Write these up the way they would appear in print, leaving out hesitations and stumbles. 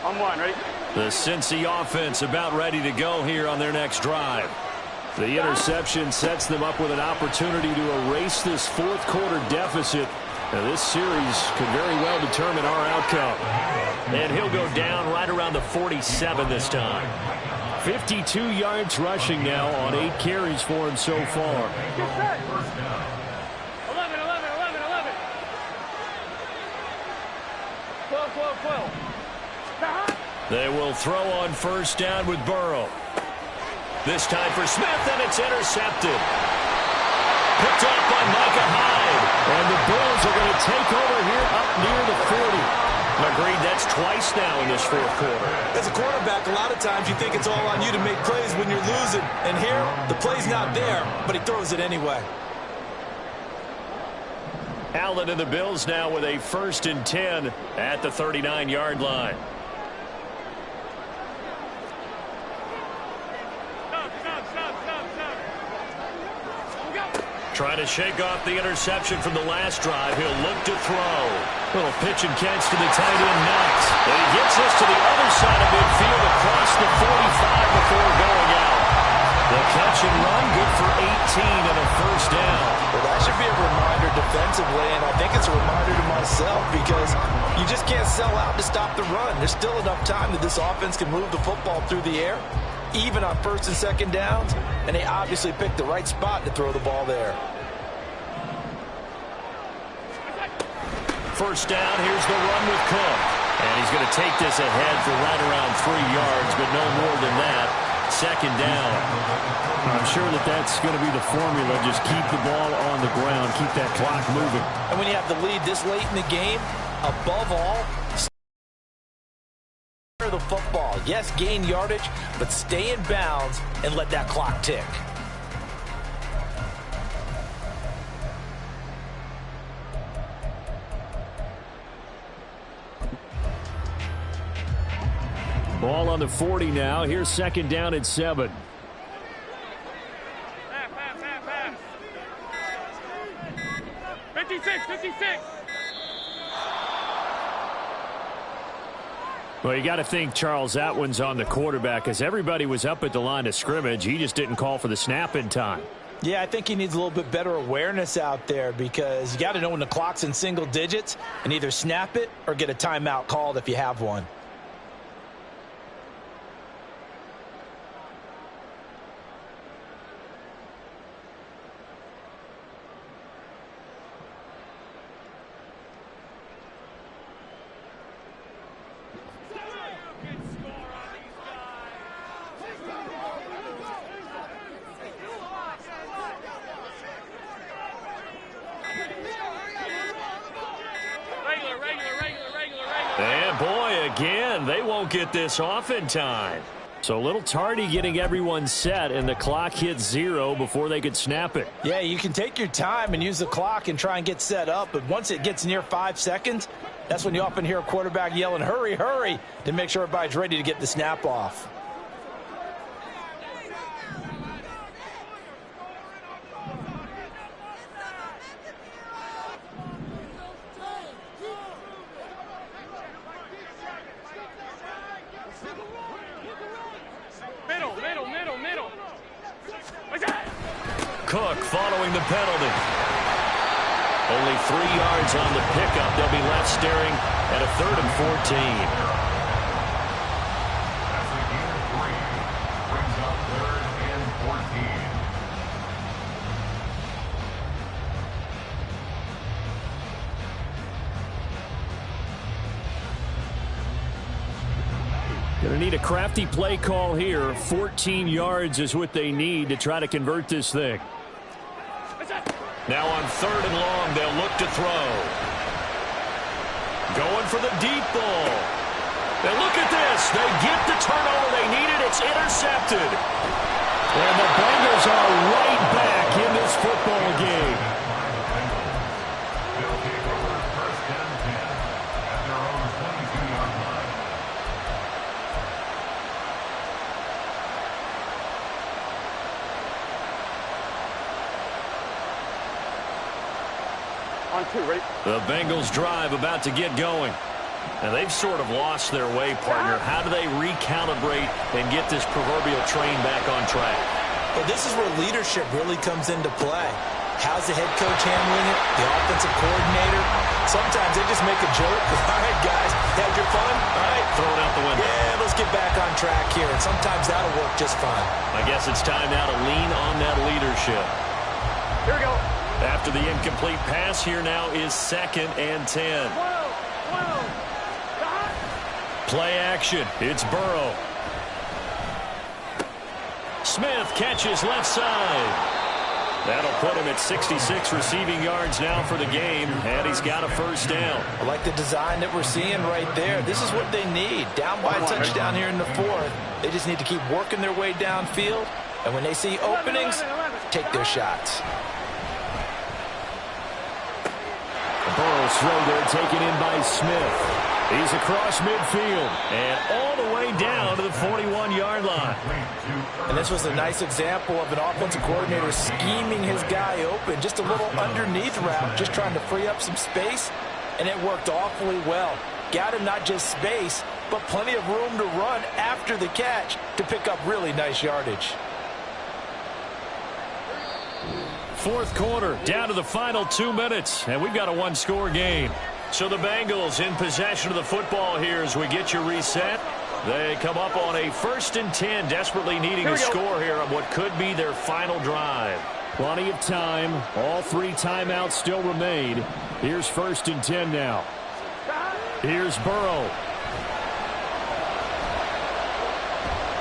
On one, ready? The Cincy offense about ready to go here on their next drive. The interception sets them up with an opportunity to erase this fourth quarter deficit. Now, this series could very well determine our outcome. And he'll go down right around the 47 this time. 52 yards rushing now on 8 carries for him so far. 12. They will throw on first down with Burrow. This time for Smith, and it's intercepted. Picked off by Micah Hyde. And the Bills are going to take over here up near the 40. Agreed, that's twice now in this fourth quarter. As a quarterback, a lot of times you think it's all on you to make plays when you're losing. And here, the play's not there, but he throws it anyway. Allen and the Bills now with a 1st and 10 at the 39-yard line. Trying to shake off the interception from the last drive. He'll look to throw. Little pitch and catch to the tight end, Knox. And he gets this to the other side of midfield across the 45 before going out. The catch and run, good for 18 and a first down. Well, that should be a reminder defensively, and I think it's a reminder to myself because you just can't sell out to stop the run. There's still enough time that this offense can move the football through the air, even on 1st and 2nd downs, and they obviously picked the right spot to throw the ball there. First down, here's the run with Cook. And he's going to take this ahead for right around 3 yards, but no more than that. 2nd down. I'm sure that's going to be the formula. Just keep the ball on the ground. Keep that clock moving. And when you have the lead this late in the game, above all, the football. Yes, gain yardage, but stay in bounds and let that clock tick. Ball on the 40 now. Here's 2nd down at 7. Pass. 56. Well, you got to think, Charles, that one's on the quarterback as everybody was up at the line of scrimmage. He just didn't call for the snap in time. Yeah, I think he needs a little bit better awareness out there because you got to know when the clock's in single digits and either snap it or get a timeout called if you have one. And boy, again, they won't get this off in time. So a little tardy getting everyone set, and the clock hits 0 before they could snap it. Yeah, you can take your time and use the clock and try and get set up, but once it gets near 5 seconds, that's when you often hear a quarterback yelling, hurry, hurry, to make sure everybody's ready to get the snap off. Middle. Cook following the penalty. Only 3 yards on the pickup. They'll be left staring at a 3rd and 14. Going to need a crafty play call here. 14 yards is what they need to try to convert this thing. Now on 3rd and long, they'll look to throw. Going for the deep ball. And look at this. They get the turnover they needed. It's intercepted. And the Bengals are right back in this football game. On 2, ready? The Bengals drive about to get going. And they've sort of lost their way, partner. How do they recalibrate and get this proverbial train back on track? Well, this is where leadership really comes into play. How's the head coach handling it? The offensive coordinator? Sometimes they just make a joke. All right, guys, had your fun? All right. Throw it out the window. Yeah, let's get back on track here. And sometimes that'll work just fine. I guess it's time now to lean on that leadership. Here we go. After the incomplete pass, here now is 2nd and 10. Play action. It's Burrow. Smith catches left side. That'll put him at 66 receiving yards now for the game, and he's got a first down. I like the design that we're seeing right there. This is what they need. Down by a touchdown here in the 4th. They just need to keep working their way downfield, and when they see openings, take their shots. Burrow's throw there taken in by Smith. He's across midfield and all the way down to the 41-yard line. And this was a nice example of an offensive coordinator scheming his guy open. Just a little underneath route, just trying to free up some space, and it worked awfully well. Got him not just space, but plenty of room to run after the catch to pick up really nice yardage. 4th quarter, down to the final 2 minutes, and we've got a one-score game. So the Bengals in possession of the football here as we get you reset. They come up on a 1st and 10, desperately needing a score here on what could be their final drive. Plenty of time. All 3 timeouts still remain. Here's 1st and 10 now. Here's Burrow.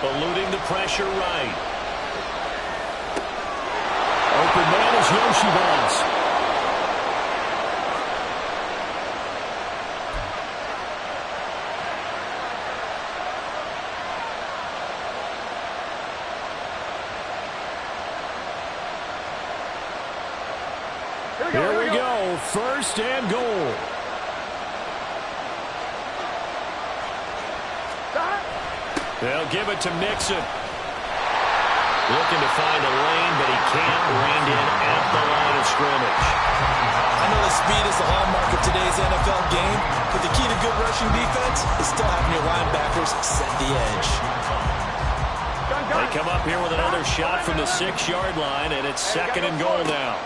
Eluding the pressure right. Open man is Yoshivas. Here we go. 1st and goal. They'll give it to Mixon. Looking to find a lane, but he can't. Reined in at the line of scrimmage. I know the speed is the hallmark of today's NFL game, but the key to good rushing defense is still having your linebackers set the edge. They come up here with another shot from the 6-yard line, and it's 2nd and goal now.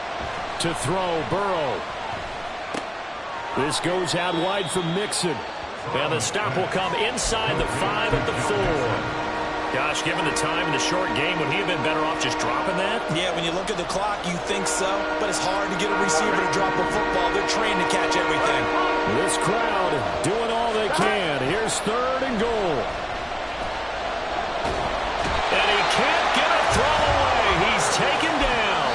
To throw, Burrow. This goes out wide from Mixon. And the stop will come inside the 5 at the 4. Gosh, given the time in the short game, would he have been better off just dropping that? Yeah, when you look at the clock, you think so, but it's hard to get a receiver to drop a football. They're trained to catch everything. This crowd doing all they can. Here's 3rd and goal. And he can't get a throw away. He's taken down.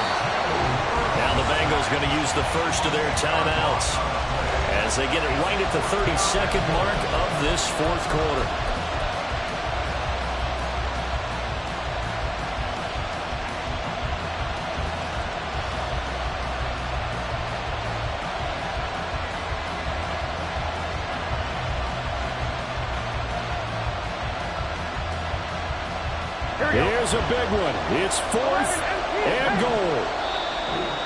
Now the Bengals going to use the first of their timeouts as they get it right at the 32nd mark of this 4th quarter. Here's a big one. It's 4th and goal.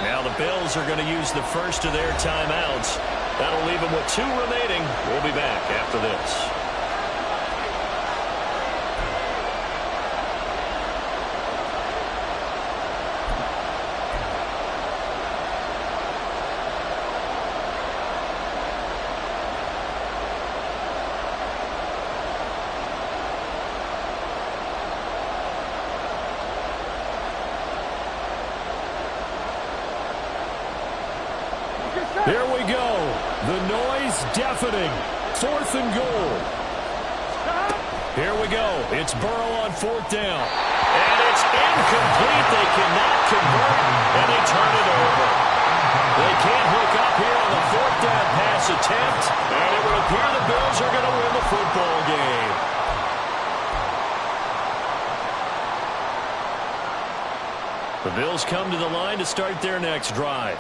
Now the Bills are going to use the first of their timeouts. That'll leave them with 2 remaining. We'll be back after this. Here we go. The noise deafening. 4th and goal. Here we go. It's Burrow on 4th down. And it's incomplete. They cannot convert, and they turn it over. They can't hook up here on the 4th down pass attempt, and it would appear the Bills are going to win the football game. The Bills come to the line to start their next drive.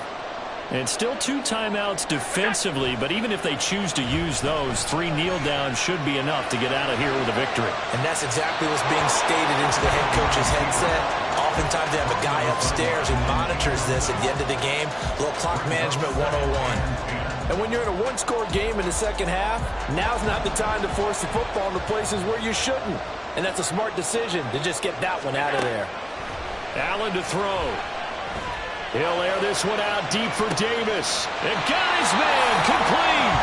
And still 2 timeouts defensively, but even if they choose to use those, 3 kneel downs should be enough to get out of here with a victory. And that's exactly what's being stated into the head coach's headset. Oftentimes they have a guy upstairs who monitors this at the end of the game. A little clock management 101. And when you're in a one-score game in the second half, now's not the time to force the football into places where you shouldn't. And that's a smart decision to just get that one out of there. Allen to throw. He'll air this one out deep for Davis. And got his man complete.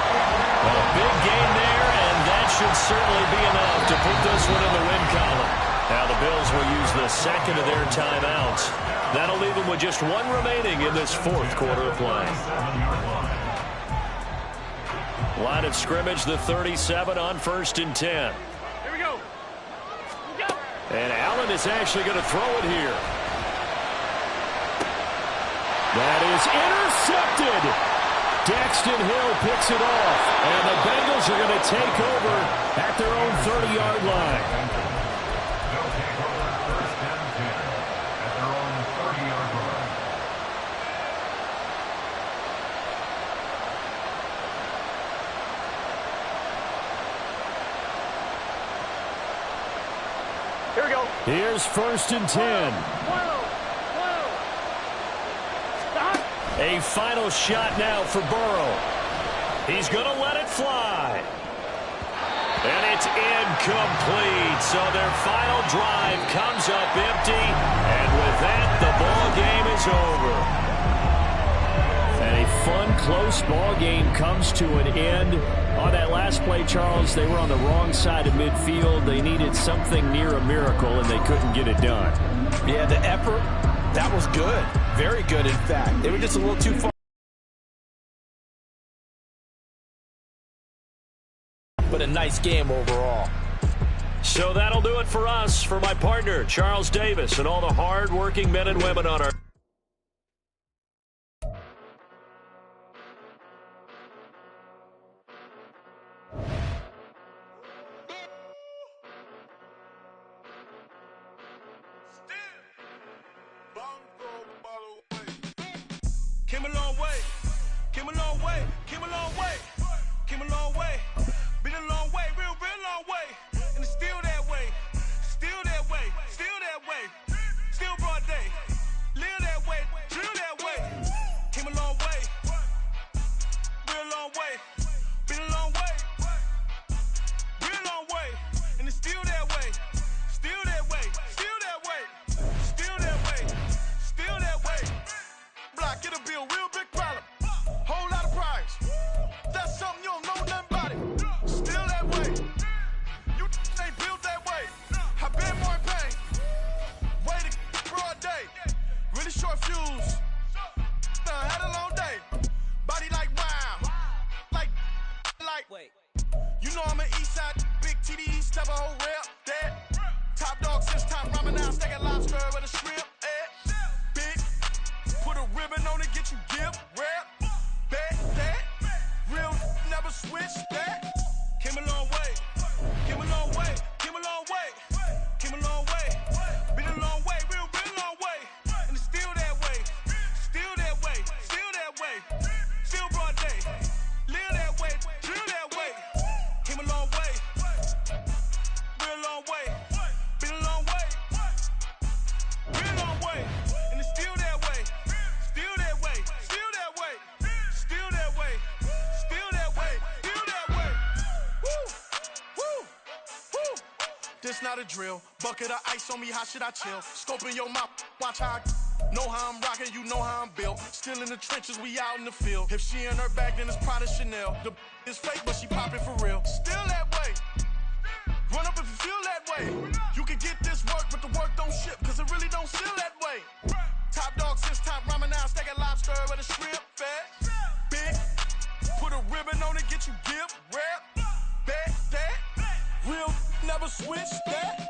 A big gain there, and that should certainly be enough to put this one in the win column. Now the Bills will use the second of their timeouts. That'll leave them with just one remaining in this fourth quarter of play. Line of scrimmage, the 37 on 1st and 10. Here we go. And Allen is actually going to throw it here. That is intercepted. Daxton Hill picks it off. And the Bengals are going to take over at their own 30-yard line. Here we go. Here's 1st and 10. Stop. A final shot now for Burrow. He's going to let it fly. And it's incomplete. So their final drive comes up empty. And with that, the ball game is over. And a fun, close ball game comes to an end. On that last play, Charles, they were on the wrong side of midfield. They needed something near a miracle, and they couldn't get it done. Yeah, the effort, that was good. Very good, in fact. They were just a little too far. But a nice game overall. So that'll do it for us. For my partner, Charles Davis, and all the hard-working men and women on our Came a long way, came a long way, came a long way, came a long way, been a long way, real long way, and it's still that way, still that way, still that way, still broad day, live that way, drill that way, came a long way, real long way, been a long way, real long way, and it's still that way, still that way, still that way, still that way, still that way. Block, it'll be a real big problem. Whole lot of prize. That's something you don't know nothing about it. Still that way. You ain't built that way. I've been more in pain. Way to broad day. Really short fuse. Had a long day. Body like wow. Like. Wait. You know I'm an east side big TDs type of whole rep. That. Top dog since time ramen now. Steak and lobster with a shrimp. Big. Put a ribbon on it, get you give, rap, bet that. Real never switch that. Came a long way, came a long way, came a long way, came a long way. Been a long way, real long way. And it's still that way, still that way, still that way. Still broad day, live that way, drill that way. Came a long way, real long way. Been a long way, real long way. And it's still that way. Still that way, still that way, still that way, still that way, still that way. Woo, woo, woo. This not a drill. Bucket of ice on me, how should I chill? Scope in your mouth, watch how I know how I'm rocking, you know how I'm built. Still in the trenches, we out in the field. If she in her bag, then it's Prada Chanel. The is fake, but she popping for real. Still that way. Run up if you feel that way. You can get this work, but the work don't ship, cause it really don't feel that way. Top dog since top ramen now, steak and lobster with a shrimp fat. Big, put a ribbon on it, get you give, rap, bet that. Real never switch that.